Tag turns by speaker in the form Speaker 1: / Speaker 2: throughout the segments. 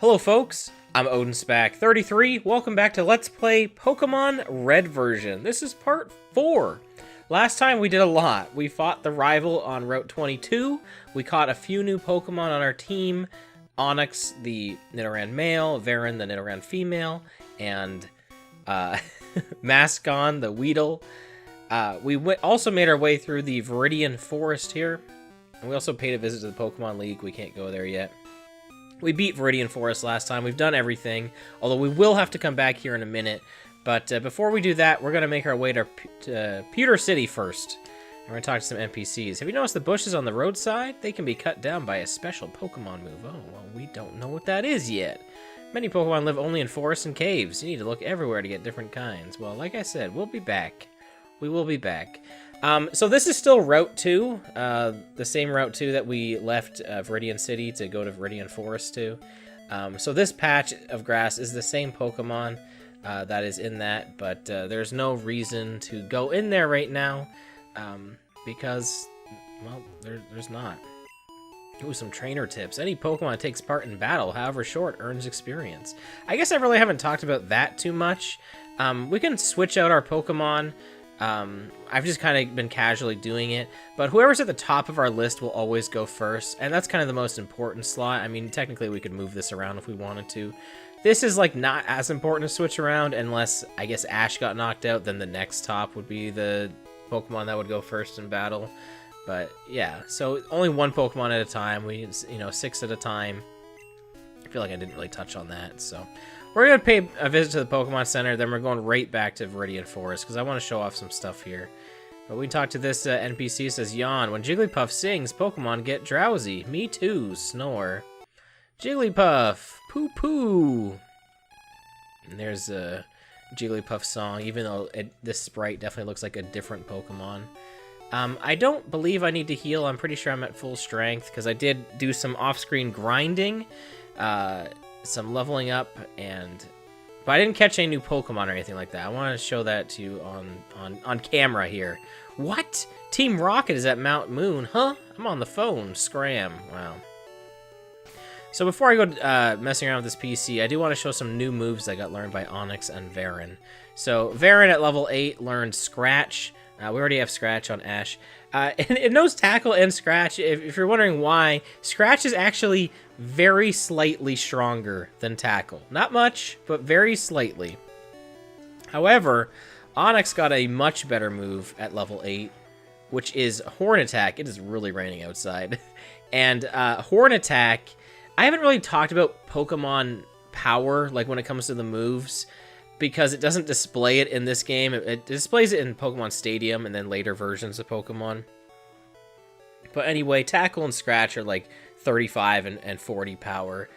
Speaker 1: Hello folks, I'm OdinSpack 33. Welcome back to Let's Play Pokemon Red version. This is part 4. Last time we did a lot. We fought the rival on Route 22. We caught a few new Pokemon on our team. Onix, the Nidoran male, Varin, the Nidoran female, and Mascon, the Weedle. We also made our way through the Viridian Forest here. And we also paid a visit to the Pokemon League. We can't go there yet. We beat Viridian Forest last time. We've done everything, although we will have to come back here in a minute. But before we do that, we're going to make our way to Pewter City first. And we're going to talk to some NPCs. Have you noticed the bushes on the roadside? They can be cut down by a special Pokemon move. Oh, well, we don't know what that is yet. Many Pokemon live only in forests and caves. You need to look everywhere to get different kinds. Well, like I said, we'll be back. We will be back. So this is still Route 2, the same Route 2 that we left Viridian City to go to Viridian Forest to. So this patch of grass is the same Pokemon that is in that, but there's no reason to go in there right now because, well, there's not. Ooh, some trainer tips. Any Pokemon that takes part in battle, however short, earns experience. I guess I really haven't talked about that too much. We can switch out our Pokemon. I've just kind of been casually doing it, but whoever's at the top of our list will always go first, and that's kind of the most important slot. I mean, technically we could move this around if we wanted to. This is, like, not as important to switch around unless, I guess, Ash got knocked out, then the next top would be the Pokemon that would go first in battle. But, yeah, so only one Pokemon at a time. We, 6 at a time. I feel like I didn't really touch on that, so... We're going to pay a visit to the Pokemon Center, then we're going right back to Viridian Forest, because I want to show off some stuff here. But we talk to this NPC, it says, Yawn, when Jigglypuff sings, Pokemon get drowsy. Me too, snore. Jigglypuff, poo-poo. And there's a Jigglypuff song, even though this sprite definitely looks like a different Pokemon. I don't believe I need to heal. I'm pretty sure I'm at full strength, because I did do some off-screen grinding. Some leveling up, but I didn't catch any new Pokemon or anything like that. I want to show that to you on camera here. What? Team Rocket is at Mount Moon, huh? I'm on the phone. Scram. Wow. So before I go messing around with this PC, I do want to show some new moves that got learned by Onix and Varin. So Varin at level 8 learned Scratch. We already have Scratch on Ash. And it knows Tackle and Scratch. If you're wondering why, Scratch is actually very slightly stronger than Tackle. Not much, but very slightly. However, Onix got a much better move at level 8, which is Horn Attack. It is really raining outside. And Horn Attack, I haven't really talked about Pokemon power, like when it comes to the moves, because it doesn't display it in this game. It displays it in Pokemon Stadium and then later versions of Pokemon. But anyway, Tackle and Scratch are like 35 and 40 power.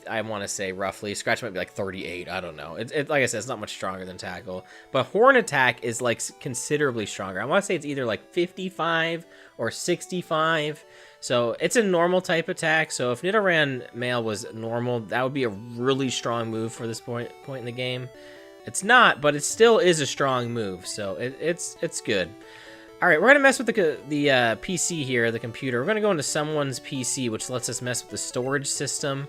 Speaker 1: I want to say roughly. Scratch might be like 38. I don't know. Like I said, it's not much stronger than Tackle. But Horn Attack is like considerably stronger. I want to say it's either like 55 or 65. So it's a normal type attack. So if Nidoran male was normal, that would be a really strong move for this point in the game. It's not, but it still is a strong move, so it's good. All right, we're going to mess with the PC here, the computer. We're going to go into someone's PC, which lets us mess with the storage system.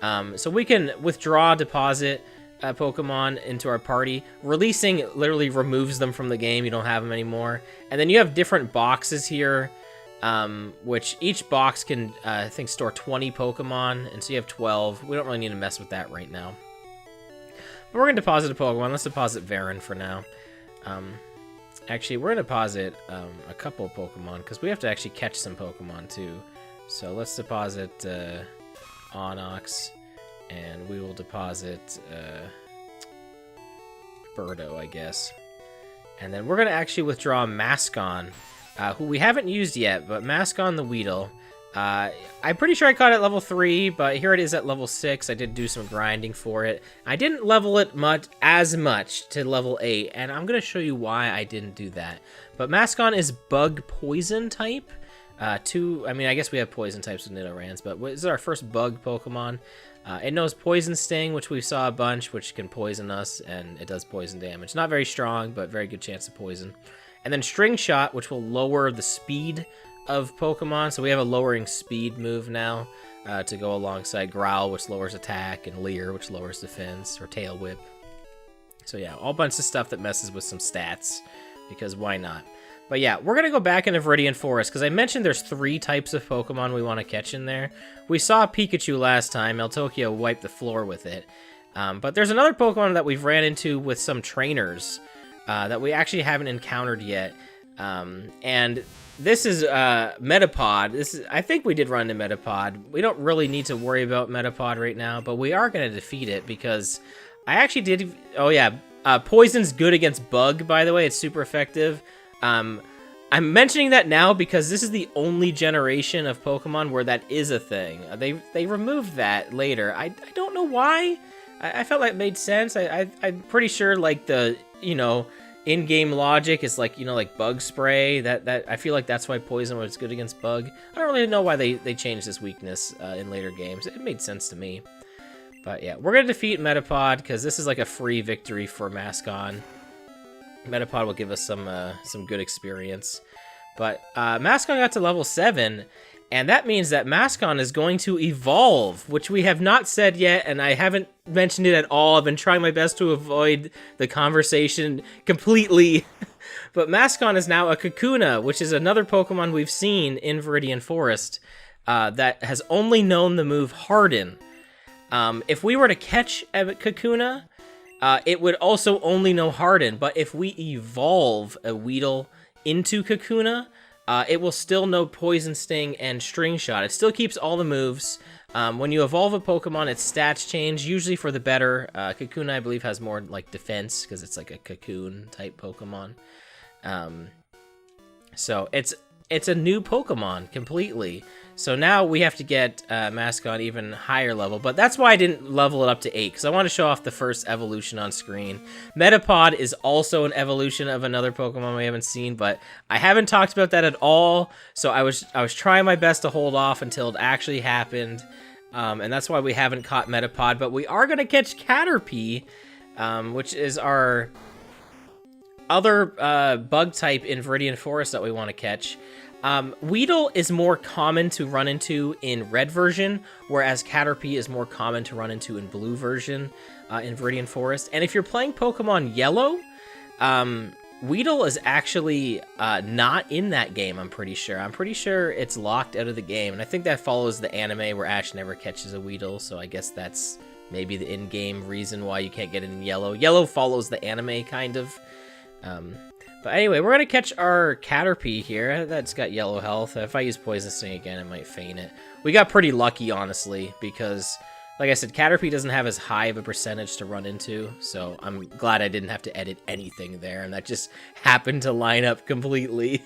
Speaker 1: So we can withdraw, deposit Pokemon into our party. Releasing literally removes them from the game. You don't have them anymore. And then you have different boxes here, which each box can, I think, store 20 Pokemon, and so you have 12. We don't really need to mess with that right now. We're going to deposit a Pokemon. Let's deposit Varin for now. Actually, we're going to deposit a couple Pokemon, because we have to actually catch some Pokemon, too. So let's deposit Onix, and we will deposit Birdo, I guess. And then we're going to actually withdraw Mascon, who we haven't used yet, but Mascon the Weedle. I'm pretty sure I caught it at level 3, but here it is at level 6. I did do some grinding for it. I didn't level it as much to level 8, and I'm going to show you why I didn't do that. But Mascon is bug poison type. I mean, I guess we have poison types with Nidorans, but this is our first bug Pokemon. It knows Poison Sting, which we saw a bunch, which can poison us, and it does poison damage. Not very strong, but very good chance of poison. And then String Shot, which will lower the speed of Pokemon, so we have a lowering speed move now. to go alongside Growl, which lowers attack, and Leer, which lowers defense, or Tail Whip. So yeah, all bunch of stuff that messes with some stats, because why not? But yeah, we're going to go back into Viridian Forest, because I mentioned there's 3 types of Pokemon we want to catch in there. We saw Pikachu last time. Eltokio wiped the floor with it. But there's another Pokemon that we've ran into with some trainers that we actually haven't encountered yet. And this is Metapod. I think we did run into Metapod. We don't really need to worry about Metapod right now, but we are going to defeat it, because I actually did... Oh yeah, Poison's good against Bug, by the way. It's super effective. I'm mentioning that now because this is the only generation of Pokemon where that is a thing. They removed that later. I don't know why. I felt like it made sense. I'm pretty sure, like, the, in-game logic is, like, like Bug Spray. That I feel like that's why Poison was good against Bug. I don't really know why they changed this weakness in later games. It made sense to me. But yeah, we're going to defeat Metapod because this is like a free victory for Mascon. Metapod will give us some good experience. But Mascon got to level 7, and that means that Mascon is going to evolve, which we have not said yet, and I haven't mentioned it at all. I've been trying my best to avoid the conversation completely. But Mascon is now a Kakuna, which is another Pokemon we've seen in Viridian Forest that has only known the move Harden. If we were to catch a Kakuna... it would also only know Harden, but if we evolve a Weedle into Kakuna, it will still know Poison Sting and String Shot. It still keeps all the moves. When you evolve a Pokemon, its stats change, usually for the better. Kakuna, I believe, has more like defense, because it's like a cocoon-type Pokemon. So it's a new Pokemon completely. So now we have to get Mascon even higher level, but that's why I didn't level it up to 8, because I want to show off the first evolution on screen. Metapod is also an evolution of another Pokemon we haven't seen, but I haven't talked about that at all, so I was trying my best to hold off until it actually happened, and that's why we haven't caught Metapod, but we are going to catch Caterpie, which is our other bug type in Viridian Forest that we want to catch. Weedle is more common to run into in red version, whereas Caterpie is more common to run into in blue version in Viridian Forest. And if you're playing Pokemon Yellow, Weedle is actually not in that game, I'm pretty sure. I'm pretty sure it's locked out of the game, and I think that follows the anime where Ash never catches a Weedle, so I guess that's maybe the in-game reason why you can't get it in Yellow. Yellow follows the anime, kind of. But anyway, we're going to catch our Caterpie here. That's got yellow health. If I use Poison Sting again, I might faint it. We got pretty lucky, honestly, because, like I said, Caterpie doesn't have as high of a percentage to run into, so I'm glad I didn't have to edit anything there, and that just happened to line up completely.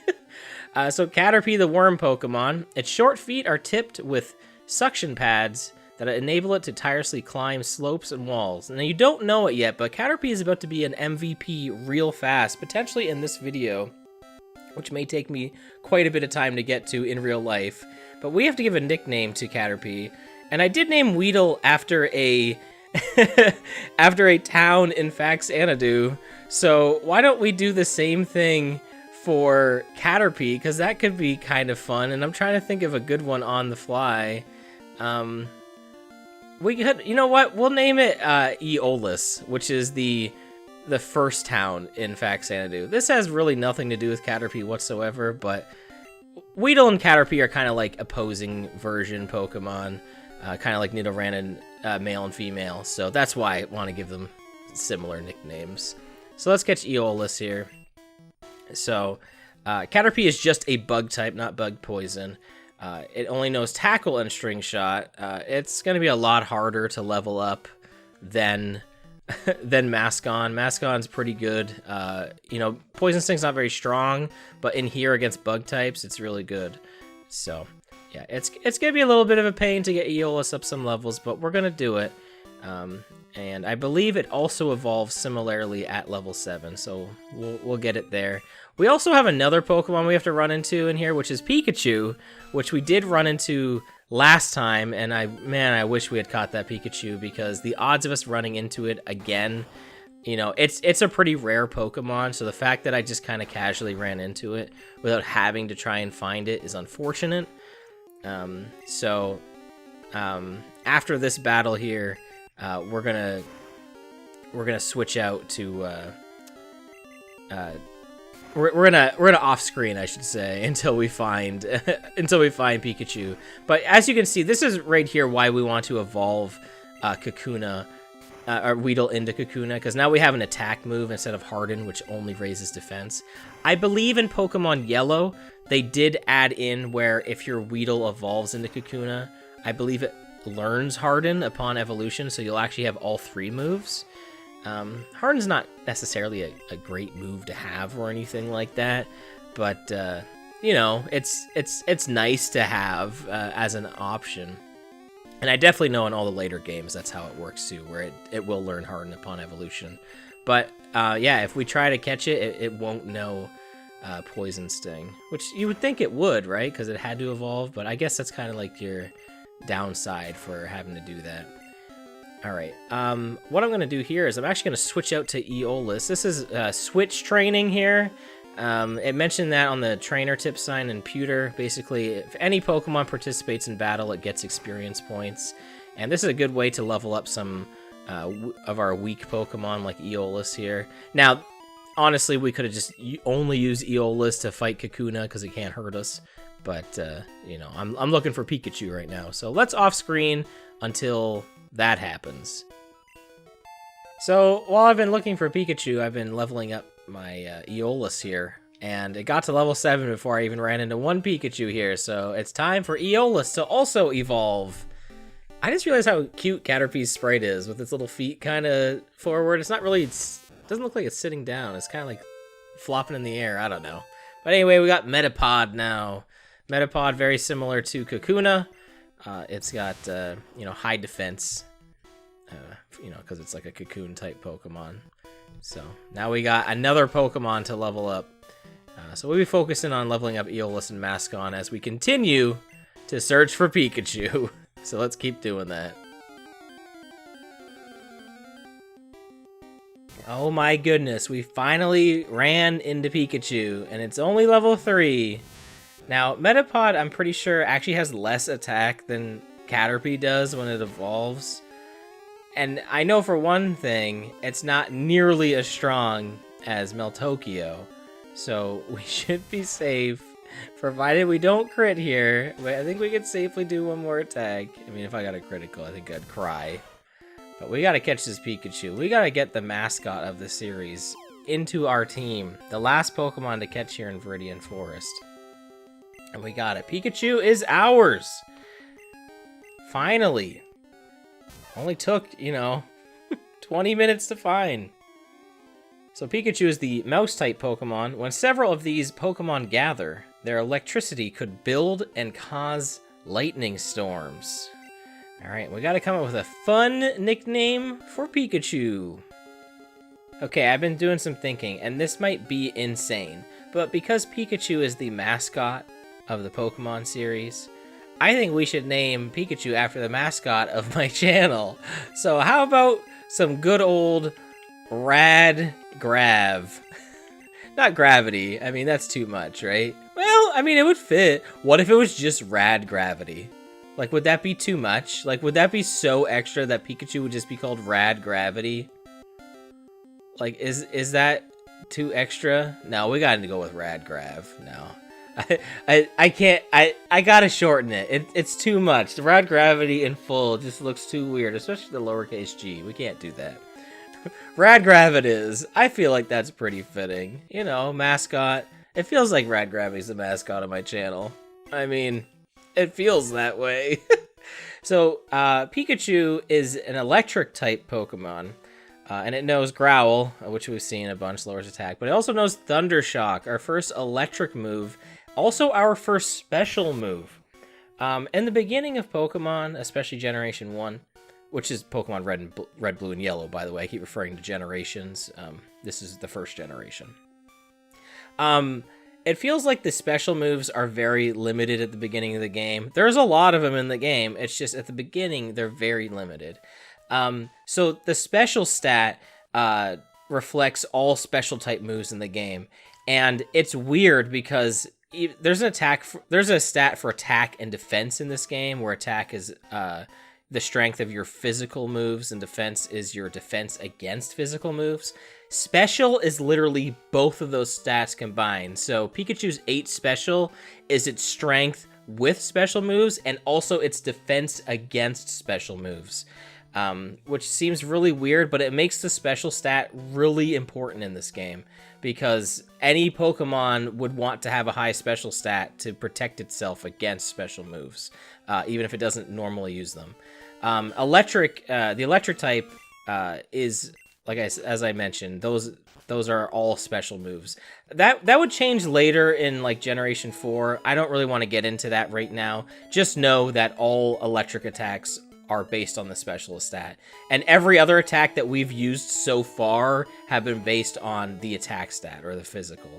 Speaker 1: So Caterpie, the worm Pokemon, its short feet are tipped with suction pads that enable it to tirelessly climb slopes and walls. Now, you don't know it yet, but Caterpie is about to be an MVP real fast, potentially in this video, which may take me quite a bit of time to get to in real life. But we have to give a nickname to Caterpie, and I did name Weedle after a after a town in Fax Anadu. So why don't we do the same thing for Caterpie, because that could be kind of fun, and I'm trying to think of a good one on the fly. We could, you know what? We'll name it Aeolus, which is the first town in Fax Anadu. This has really nothing to do with Caterpie whatsoever, but Weedle and Caterpie are kind of like opposing version Pokemon, kind of like Nidoran and male and female. So that's why I want to give them similar nicknames. So let's catch Aeolus here. So Caterpie is just a bug type, not bug poison. It only knows Tackle and String Shot. It's going to be a lot harder to level up than Mascon. Mascon's pretty good. Poison Sting's not very strong, but in here against bug types, it's really good. So, yeah, it's going to be a little bit of a pain to get Aeolus up some levels, but we're going to do it. And I believe it also evolves similarly at level 7, so we'll get it there. We also have another Pokemon we have to run into in here, which is Pikachu, which we did run into last time, and I wish we had caught that Pikachu, because the odds of us running into it again, it's a pretty rare Pokemon, so the fact that I just kind of casually ran into it without having to try and find it is unfortunate. So After this battle here, we're gonna switch out to we're gonna off screen, I should say, until we find Pikachu. But as you can see, this is right here why we want to evolve Kakuna or Weedle into Kakuna, because now we have an attack move instead of Harden, which only raises defense. I believe in Pokemon Yellow they did add in where if your Weedle evolves into Kakuna, I believe it learns Harden upon evolution, so you'll actually have all 3 moves. Harden's not necessarily a great move to have or anything like that, but you know, it's nice to have as an option. And I definitely know in all the later games that's how it works too, where it will learn Harden upon evolution. But yeah, if we try to catch it, it won't know Poison Sting, which you would think it would, right? Because it had to evolve, but I guess that's kind of like your downside for having to do that. All right, what I'm going to do here is I'm actually going to switch out to Eolus. This is switch training here. It mentioned that on the trainer tip sign in Pewter. Basically, if any Pokemon participates in battle, it gets experience points. And this is a good way to level up some of our weak Pokemon like Eolus here. Now, honestly, we could have just only used Eolus to fight Kakuna because it can't hurt us. But, you know, I'm looking for Pikachu right now. So let's off screen until that happens. So while I've been looking for Pikachu, I've been leveling up my Eolus here. And it got to level 7 before I even ran into one Pikachu here. So it's time for Eolus to also evolve. I just realized how cute Caterpie's sprite is with its little feet kind of forward. It's not really, it doesn't look like it's sitting down. It's kind of like flopping in the air. I don't know. But anyway, we got Metapod now. Metapod, very similar to Kakuna. It's got, you know, high defense, you know, because it's like a cocoon type Pokemon. So now we got another Pokemon to level up. So we'll be focusing on leveling up Eolus and Mascon as we continue to search for Pikachu. So let's keep doing that. Oh my goodness, we finally ran into Pikachu, and it's only level 3. Now, Metapod, I'm pretty sure, actually has less attack than Caterpie does when it evolves. And I know for one thing, it's not nearly as strong as Meltokio. So we should be safe, provided we don't crit here. But I think we can safely do one more attack. I mean, if I got a critical, I think I'd cry. But we gotta catch this Pikachu. We gotta get the mascot of the series into our team. The last Pokemon to catch here in Viridian Forest. And we got it. Pikachu is ours! Finally! Only took, you know, 20 minutes to find. So Pikachu is the mouse-type Pokemon. When several of these Pokemon gather, their electricity could build and cause lightning storms. Alright, we gotta come up with a fun nickname for Pikachu. Okay, I've been doing some thinking, and this might be insane, but because Pikachu is the mascot of the Pokemon series, I think we should name Pikachu after the mascot of my channel. So how about some good old Rad Grav? Not Gravity, I mean that's too much, right? Well, I mean it would fit. What if it was just Rad Gravity? Like, would that be too much? Like, would that be so extra that Pikachu would just be called Rad Gravity? Like, is that too extra? No, we gotta go with Rad Grav. No. I can't, I gotta shorten it. It's too much. The Rad Gravity in full just looks too weird, especially the lowercase g. We can't do that. Rad Grav it is. I feel like that's pretty fitting. You know, mascot. It feels like Rad Gravity's the mascot of my channel. I mean, it feels that way. So, Pikachu is an electric type Pokemon. And it knows Growl, which we've seen a bunch, lowers attack. But it also knows Thundershock, our first electric move. Also our first special move. In the beginning of Pokemon, especially Generation 1, which is Pokemon Red, Blue, and Yellow, by the way. I keep referring to generations. This is the first generation. It feels like the special moves are very limited at the beginning of the game. There's a lot of them in the game. It's just at the beginning, they're very limited. So the special stat reflects all special type moves in the game. And it's weird because there's there's a stat for attack and defense in this game, where attack is the strength of your physical moves and defense is your defense against physical moves. Special is literally both of those stats combined. So Pikachu's 8 special is its strength with special moves and also its defense against special moves, which seems really weird, but it makes the special stat really important in this game because any Pokemon would want to have a high special stat to protect itself against special moves, even if it doesn't normally use them. The electric type is, like as I mentioned, those are all special moves. That would change later in like Generation 4. I don't really want to get into that right now. Just know that all electric attacks are based on the specialist stat. And every other attack that we've used so far have been based on the attack stat or the physical.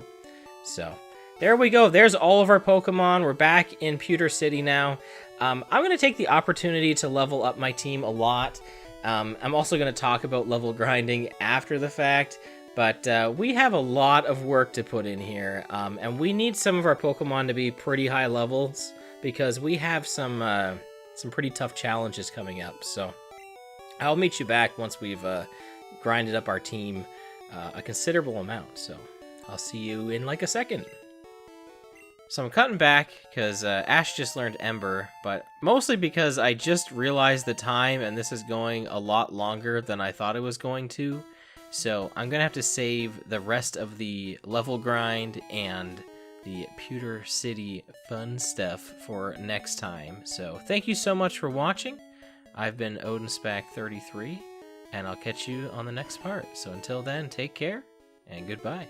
Speaker 1: So there we go. There's all of our Pokemon. We're back in Pewter City now. I'm going to take the opportunity to level up my team a lot. I'm also going to talk about level grinding after the fact, but we have a lot of work to put in here, and we need some of our Pokemon to be pretty high levels because we have some pretty tough challenges coming up. So I'll meet you back once we've grinded up our team a considerable amount. So I'll see you in like a second. So I'm cutting back because Ash just learned Ember, but mostly because I just realized the time and this is going a lot longer than I thought it was going to. So I'm going to have to save the rest of the level grind and the Pewter City fun stuff for next time. So thank you so much for watching. I've been OdinSpack 33, and I'll catch you on the next part. So until then, take care and goodbye.